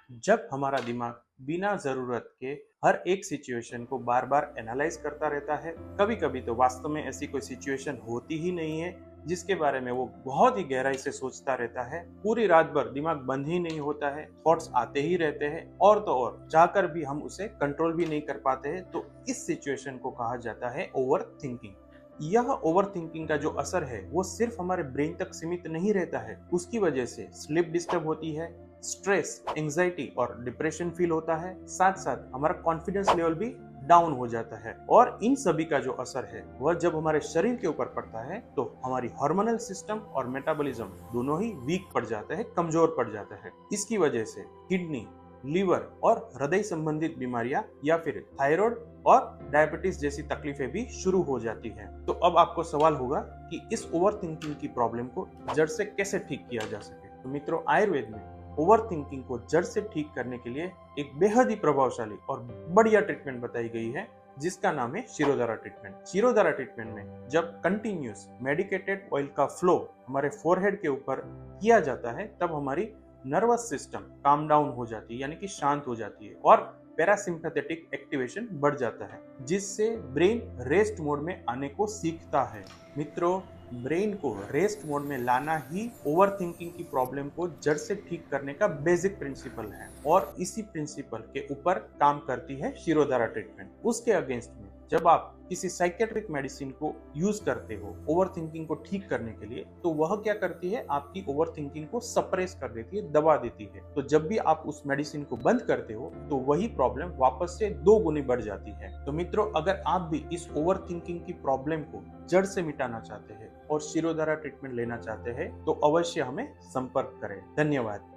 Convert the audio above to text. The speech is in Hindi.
जब हमारा दिमाग बिना जरूरत के हर एक सिचुएशन को बार बार एनालाइज करता रहता है, कभी कभी तो वास्तव में ऐसी कोई सिचुएशन होती ही नहीं है जिसके बारे में वो बहुत ही गहराई से सोचता रहता है। पूरी रात भर दिमाग बंद ही नहीं होता है, थॉट्स आते ही रहते हैं और तो और चाहकर भी हम उसे कंट्रोल भी नहीं कर पाते हैं। तो इस सिचुएशन को कहा जाता है ओवर थिंकिंग। यह ओवर थिंकिंग का जो असर है वो सिर्फ हमारे ब्रेन तक सीमित नहीं रहता है, उसकी वजह से स्लीप डिस्टर्ब होती है, स्ट्रेस, एंजाइटी और डिप्रेशन फील होता है, साथ साथ हमारा कॉन्फिडेंस लेवल भी डाउन हो जाता है। और इन सभी का जो असर है वह जब हमारे शरीर के ऊपर पड़ता है तो हमारी हार्मोनल सिस्टम और मेटाबॉलिज्म दोनों ही वीक पड़ जाता है, कमजोर पड़ जाता है। इसकी वजह से किडनी, लीवर और हृदय संबंधित बीमारियां या फिर थायराइड और डायबिटीज जैसी तकलीफें भी शुरू हो जाती हैं। तो अब आपको सवाल होगा कि इस ओवर थिंकिंग की प्रॉब्लम को जड़ से कैसे ठीक किया जा सके। तो मित्रों, आयुर्वेद में ओवर थिंकिंग को जड़ से ठीक करने के लिए एक बेहद ही प्रभावशाली और बढ़िया ट्रीटमेंट बताई गई है जिसका नाम है शिरोधारा ट्रीटमेंट। शिरोधारा ट्रीटमेंट में जब कंटिन्यूस मेडिकेटेड ऑयल का फ्लो हमारे फोरहेड के ऊपर किया जाता है तब हमारी नर्वस सिस्टम काम डाउन हो जाती है, यानी कि शांत हो जाती है और पैरासिम्पैथेटिक एक्टिवेशन बढ़ जाता है, जिससे ब्रेन रेस्ट मोड में आने को सीखता है। मित्रों, ब्रेन को रेस्ट मोड में लाना ही ओवर थिंकिंग की प्रॉब्लम को जड़ से ठीक करने का बेसिक प्रिंसिपल है और इसी प्रिंसिपल के ऊपर काम करती है शिरोधारा ट्रीटमेंट। उसके अगेंस्ट में जब आप किसी साइकेट्रिक मेडिसिन को यूज करते हो ओवर थिंकिंग को ठीक करने के लिए, तो वह क्या करती है, आपकी ओवर थिंकिंग को सप्रेस कर देती है, दबा देती है। तो जब भी आप उस मेडिसिन को बंद करते हो तो वही प्रॉब्लम वापस से 2 गुनी बढ़ जाती है। तो मित्रों, अगर आप भी इस ओवर थिंकिंग की प्रॉब्लम को जड़ से मिटाना चाहते हैं और शिरोधारा ट्रीटमेंट लेना चाहते हैं तो अवश्य हमें संपर्क करें। धन्यवाद।